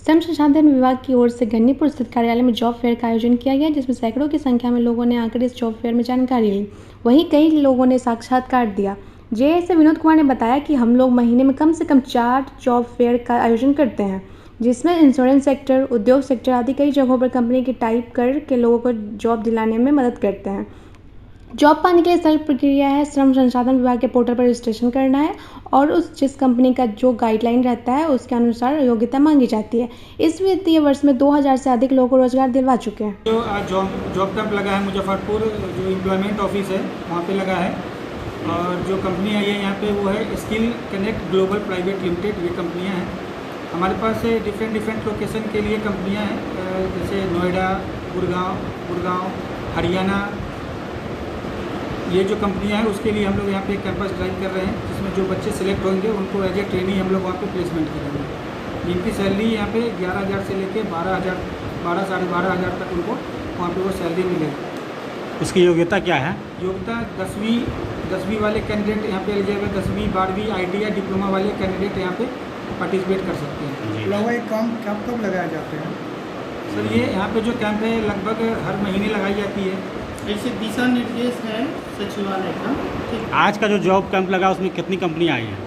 श्रम संसाधन विभाग की ओर से गन्नीपुर स्थित कार्यालय में जॉब फेयर का आयोजन किया गया, जिसमें सैकड़ों की संख्या में लोगों ने आकर इस जॉब फेयर में जानकारी ली। वहीं कई लोगों ने साक्षात्कार दिया। जेएसए विनोद कुमार ने बताया कि हम लोग महीने में कम से कम 4 जॉब फेयर का आयोजन करते हैं, जिसमें इंश्योरेंस सेक्टर, उद्योग सेक्टर आदि कई जगहों पर कंपनी की टाइप कर के लोगों को जॉब दिलाने में मदद करते हैं। जॉब पाने के लिए सरल प्रक्रिया है। श्रम संसाधन विभाग के पोर्टल पर रजिस्ट्रेशन करना है और जिस कंपनी का जो गाइडलाइन रहता है उसके अनुसार योग्यता मांगी जाती है। इस वित्तीय वर्ष में 2000 से अधिक लोगों को रोजगार दिलवा चुके हैं। जो आज जॉब कैंप लगा है मुजफ्फरपुर, जो एम्प्लॉयमेंट ऑफिस है वहाँ पे लगा है, और जो कंपनी आई है यहाँ पे वो है skill connect global private limited. ये कंपनियाँ हैं हमारे पास डिफरेंट लोकेशन के लिए कंपनियाँ हैं, जैसे नोएडा, गुड़गांव, हरियाणा। ये जो कंपनियां हैं उसके लिए हम लोग यहाँ पे कैंपस ड्राइव कर रहे हैं, जिसमें जो बच्चे सिलेक्ट होंगे उनको एज ए ट्रेनिंग हम लोग वहाँ पे प्लेसमेंट करेंगे। जिनकी सैलरी यहाँ पे 11,000 से लेके 12,000, 12,000 साढ़े 12,000 तक उनको वहाँ पे वो सैलरी मिलेगी। उसकी योग्यता क्या है? योग्यता 10वीं वाले कैंडिडेट यहाँ पे एलिजिबल, 10वीं 12वीं ITI या डिप्लोमा वाले कैंडिडेट यहाँ पे पार्टिसिपेट कर सकते हैं। लगभग काम कब लगाए जाते हैं? सर ये यहाँ पे जो कैंप है लगभग हर महीने लगाई जाती है। ऐसे दिशा निर्देश है सचिवालय का। आज का जो जॉब कैंप लगा उसमें कितनी कंपनियां आई हैं?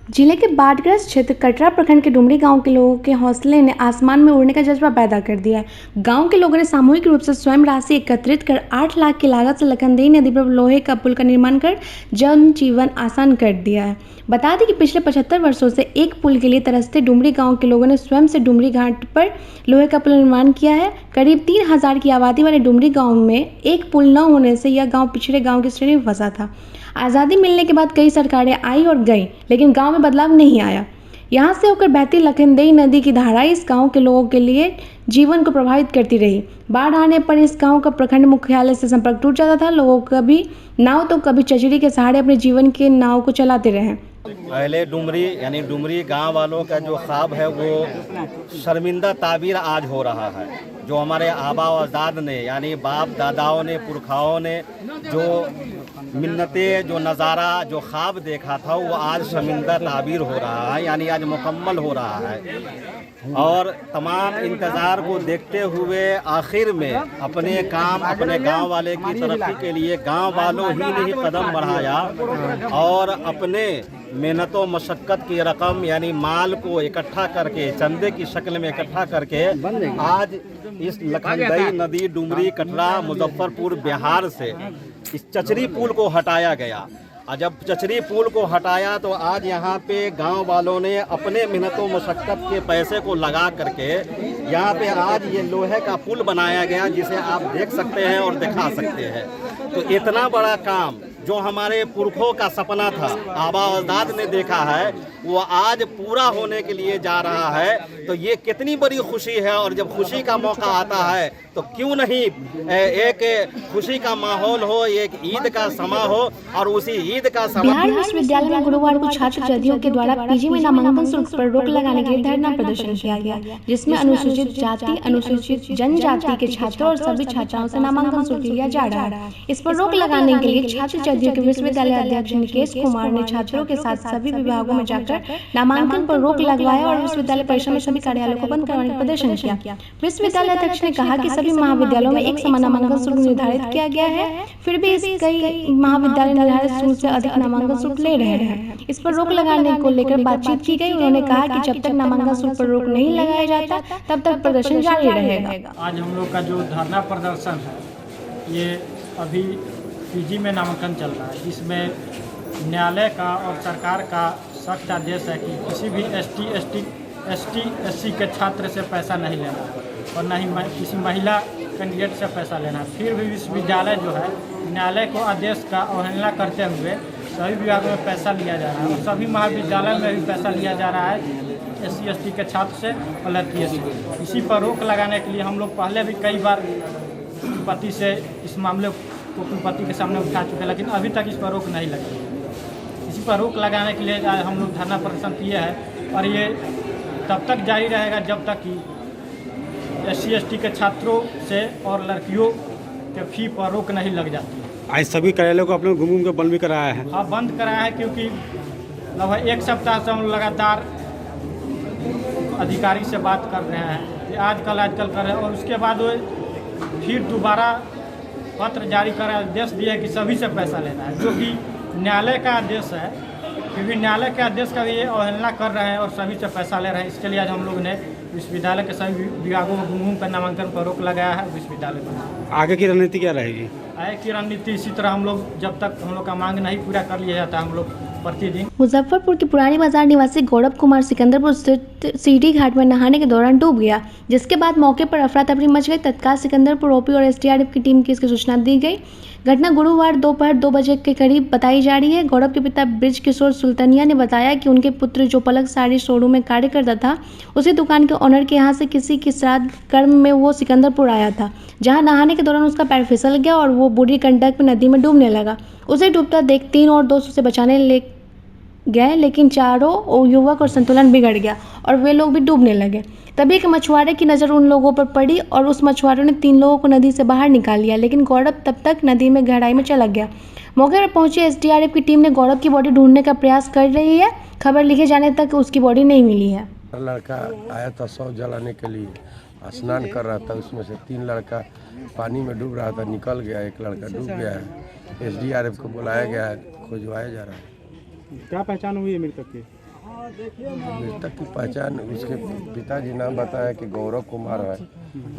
जिले के बाढ़ग्रस्त क्षेत्र कटरा प्रखंड के डुमरी गांव के लोगों के हौसले ने आसमान में उड़ने का जज्बा पैदा कर दिया है। गांव के लोगों ने सामूहिक रूप से स्वयं राशि एकत्रित कर 8 लाख की लागत से लखनदेई नदी पर लोहे का पुल का निर्माण कर जन जीवन आसान कर दिया है। बता दें कि पिछले 75 वर्षों से एक पुल के लिए तरसते डुमरी गांव के लोगों ने स्वयं से डुमरी घाट पर लोहे का पुल निर्माण किया है। करीब 3000 की आबादी वाले डुमरी गाँव में एक पुल न होने से यह गाँव पिछड़े गाँव की श्रेणी में फंसा था। आज़ादी मिलने के बाद कई सरकारें आई और गईं, लेकिन गांव में बदलाव नहीं आया। यहां से होकर बहती लखनदेई नदी की धारा इस गांव के लोगों के लिए जीवन को प्रभावित करती रही। बाढ़ आने पर इस गांव का प्रखंड मुख्यालय से संपर्क टूट जाता था। लोगों कभी नाव तो कभी चचरी के सहारे अपने जीवन के नाव को चलाते रहे। पहले डुमरी यानी डुमरी गांव वालों का जो ख्वाब है वो शर्मिंदा ताबीर आज हो रहा है। जो हमारे आबा और अजदाद ने यानी बाप दादाओं ने, पुरखाओं ने जो मिन्नतें, जो नज़ारा, जो ख्वाब देखा था वो आज शर्मिंदा ताबीर हो रहा है, यानी आज मुकम्मल हो रहा है। और तमाम इंतज़ार को देखते हुए आखिर में अपने काम, अपने गांव वाले की तरक्की के लिए गांव वालों ही ने ही कदम बढ़ाया और अपने मेहनतों मशक्क़त की रकम यानी माल को इकट्ठा करके, चंदे की शक्ल में इकट्ठा करके आज इस लखनदेई नदी डुमरी कटरा मुजफ्फरपुर बिहार से इस चचरी पुल को हटाया गया। और जब चचरी पुल को हटाया तो आज यहाँ पे गांव वालों ने अपने मेहनतों मशक्क़त के पैसे को लगा करके यहाँ पे आज ये लोहे का पुल बनाया गया, जिसे आप देख सकते हैं और दिखा सकते हैं। तो इतना बड़ा काम जो हमारे पुरखों का सपना था, आबा अजदाद ने देखा है, वो आज पूरा होने के लिए जा रहा है। तो ये कितनी बड़ी खुशी है। और जब खुशी का मौका आता है तो क्यों नहीं एक खुशी का माहौल हो, एक ईद का समा हो। और उसी ईद का समा बिहार विश्वविद्यालय में गुरुवार को छात्र छात्राओं के द्वारा पीजी में नामांकन शुल्क पर रोक लगाने के लिए धरना प्रदर्शन किया गया, जिसमें अनुसूचित जाति, अनुसूचित जनजाति के छात्रों और सभी छात्राओं से नामांकन शुल्क लिया जा रहा है। इस पर रोक लगाने के लिए छात्र के विश्वविद्यालय अध्यक्ष निकेश कुमार ने छात्रों के साथ सभी विभागों में जाकर नामांकन पर रोक लगवाया और विश्वविद्यालय परिसर में सभी कार्यालयों को बंद करवाने का प्रदर्शन किया। विश्वविद्यालय अध्यक्ष ने कहा कि सभी महाविद्यालयों में एक समान नामांकन शुल्क निर्धारित किया गया है, फिर भी कई महाविद्यालय निर्धारित शुल्क से अधिक नामांकन शुल्क ले रहे हैं। इस पर रोक लगाने को लेकर बातचीत की गई। उन्होंने कहा कि जब तक नामांकन शुल्क पर रोक नहीं लगाया जाता तब तक प्रदर्शन जारी रहेगा। आज हम लोग का जो धरना प्रदर्शन है ये अभी पीजी में नामांकन चल रहा है, जिसमें न्यायालय का और सरकार का सख्त आदेश है कि किसी भी ST/SC के छात्र से पैसा नहीं लेना और न ही किसी महिला कैंडिडेट से पैसा लेना। फिर भी विश्वविद्यालय जो है न्यायालय को आदेश का अवहेलना करते हुए सभी विभागों में पैसा लिया जा रहा है और सभी महाविद्यालय में भी पैसा लिया जा रहा है SC/ST के छात्र से और लड़की से। इसी पर रोक लगाने के लिए हम लोग पहले भी कई बार पति से इस मामले को कुलपति के सामने उठा चुके, लेकिन अभी तक इस पर रोक नहीं लगी। इसी पर रोक लगाने के लिए हम लोग धरना प्रदर्शन किए हैं और ये तब तक जारी रहेगा जब तक कि SC/ST के छात्रों से और लड़कियों के फी पर रोक नहीं लग जाती। आज सभी कार्यालयों को अपने घूम के बंद भी कराया है। हाँ, बंद कराया है, क्योंकि लगभग एक सप्ताह से हम लगातार अधिकारी से बात कर रहे हैं कि आजकल कर रहे हैं, और उसके बाद वो फिर दोबारा पत्र जारी कर आदेश दिए कि सभी से पैसा लेना है, जो कि न्यायालय का आदेश है। फिर भी न्यायालय के आदेश का भी ये अवहेलना कर रहे हैं और सभी से पैसा ले रहे हैं। इसके लिए आज हम लोग ने विश्वविद्यालय के सभी विभागों में घूम कर नामांकन पर रोक लगाया है विश्वविद्यालय में। आगे की रणनीति क्या रहेगी? आगे की रणनीति इसी तरह हम लोग जब तक हम लोग का मांग नहीं पूरा कर लिया जाता हम लोग प्रतिदिन। मुजफ्फरपुर के पुरानी बाजार निवासी गौरव कुमार सिकंदरपुर स्थित सीढ़ी घाट में नहाने के दौरान डूब गया, जिसके बाद मौके पर अफरा तफरी मच गई। तत्काल सिकंदरपुर ओपी और एसडीआरएफ की टीम की इसकी सूचना दी गई। घटना गुरुवार दोपहर 2 बजे के करीब बताई जा रही है। गौरव के पिता ब्रिज किशोर सुल्तानिया ने बताया कि उनके पुत्र जो पलक साड़ी शोरूम में कार्य करता था, उसी दुकान के ऑनर के यहाँ से किसी की श्राद्ध कर्म में वो सिकंदरपुर आया था, जहाँ नहाने के दौरान उसका पैर फिसल गया और वो बूढ़ी गंडक में नदी में डूबने लगा। उसे डूबता देख 3 और दोस्त उसे बचाने ले गए, लेकिन चारों युवक और संतुलन बिगड़ गया और वे लोग भी डूबने लगे। तभी एक मछुआरे की नज़र उन लोगों पर पड़ी और उस मछुआरे ने 3 लोगों को नदी से बाहर निकाल लिया, लेकिन गौरव तब तक नदी में गहराई में चला गया। मौके पर पहुंची एसडीआरएफ की टीम ने गौरव की बॉडी ढूंढने का प्रयास कर रही है। खबर लिखे जाने तक उसकी बॉडी नहीं मिली है। लड़का आया था शव जलाने के लिए, स्नान कर रहा था, उसमें से 3 लड़का पानी में डूब रहा था, निकल गया, एक लड़का डूब गया है। एसडीआरएफ को बुलाया गया है, खोजवाया जा रहा है। क्या पहचान हुई है मृतक की? मृतक की पहचान उसके पिताजी नाम बताया कि गौरव कुमार है,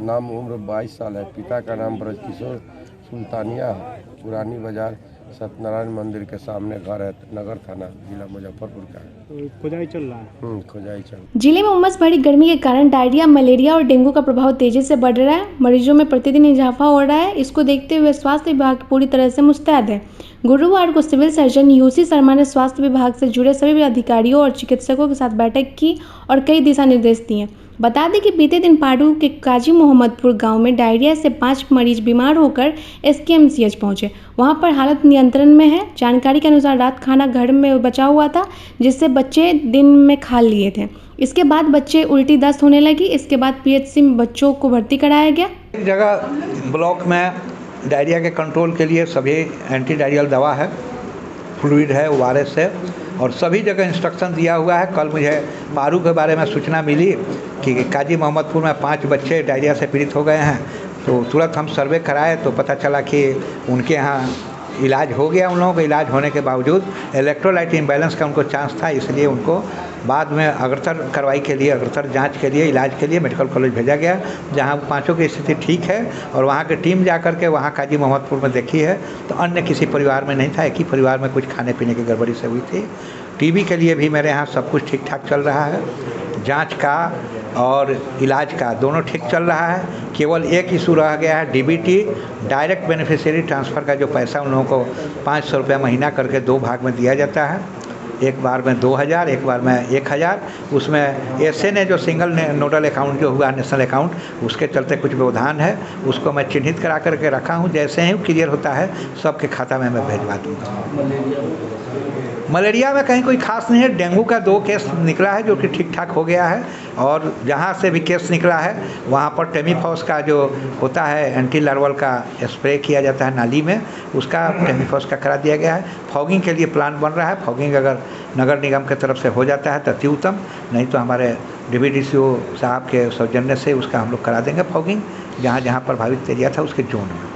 नाम उम्र 22 साल है, पिता का नाम ब्रज किशोर सुल्तानिया है, पुरानी बाजार सत्यनारायण मंदिर के सामने घर है, नगर थाना जिला मुजफ्फरपुर का है। तो खुदाई चल रहा है? खुदाई चल। जिले में उमस भरी गर्मी के कारण डायरिया, मलेरिया और डेंगू का प्रभाव तेजी से बढ़ रहा है। मरीजों में प्रतिदिन इजाफा हो रहा है। इसको देखते हुए स्वास्थ्य विभाग पूरी तरह से मुस्तैद है। गुरुवार को सिविल सर्जन यूसी शर्मा ने स्वास्थ्य विभाग से जुड़े सभी अधिकारियों और चिकित्सकों के साथ बैठक की और कई दिशा निर्देश दिए। बता दें कि बीते दिन पाडू के काजी मोहम्मदपुर गांव में डायरिया से 5 मरीज बीमार होकर एसकेएमसीएच पहुंचे। वहां पर हालत नियंत्रण में है। जानकारी के अनुसार रात खाना घर में बचा हुआ था, जिससे बच्चे दिन में खा लिए थे। इसके बाद बच्चे उल्टी दस्त होने लगी। इसके बाद पीएचसी में बच्चों को भर्ती कराया गया। एक जगह ब्लॉक में डायरिया के कंट्रोल के लिए सभी एंटी डायरियल दवा है, फ्लूइड है, ORS है, और सभी जगह इंस्ट्रक्शन दिया हुआ है। कल मुझे पारू के बारे में सूचना मिली कि काजी मोहम्मदपुर में 5 बच्चे डायरिया से पीड़ित हो गए हैं, तो तुरंत हम सर्वे कराए तो पता चला कि उनके यहाँ इलाज हो गया। उन लोगों का इलाज होने के बावजूद इलेक्ट्रोलाइट इम्बैलेंस का उनको चांस था, इसलिए उनको बाद में अग्रतर कार्रवाई के लिए, अग्रतर जांच के लिए, इलाज के लिए मेडिकल कॉलेज भेजा गया, जहां 5 की स्थिति ठीक है। और वहां की टीम जाकर के वहां काजी मोहम्मदपुर में देखी है तो अन्य किसी परिवार में नहीं था, एक ही परिवार में कुछ खाने पीने की गड़बड़ी से हुई थी। टीबी के लिए भी मेरे यहाँ सब कुछ ठीक ठाक चल रहा है, जाँच का और इलाज का दोनों ठीक चल रहा है। केवल एक इशू रह गया है, डीबीटी डायरेक्ट बेनिफिशियरी ट्रांसफ़र का जो पैसा उन लोगों को 500 रुपया महीना करके 2 भाग में दिया जाता है, एक बार में 2000, एक बार में 1000। उसमें ऐसे ने जो सिंगल नोडल अकाउंट जो हुआ नेशनल अकाउंट, उसके चलते कुछ व्यवधान है, उसको मैं चिन्हित करा करके रखा हूँ। जैसे ही क्लियर होता है सबके खाता में मैं भेजवा दूँगा। मलेरिया में कहीं कोई खास नहीं है। डेंगू का 2 केस निकला है जो कि ठीक ठाक हो गया है, और जहाँ से भी केस निकला है वहाँ पर टेमीफॉस का जो होता है एंटी लार्वल का स्प्रे किया जाता है नाली में, उसका टेमीफॉस का करा दिया गया है। फॉगिंग के लिए प्लान बन रहा है। फॉगिंग अगर नगर निगम की तरफ से हो जाता है तो अति उत्तम, नहीं तो हमारे DVDCO साहब के सौजन्य से उसका हम लोग करा देंगे फॉगिंग, जहाँ जहाँ प्रभावित एरिया था उसके जोन में।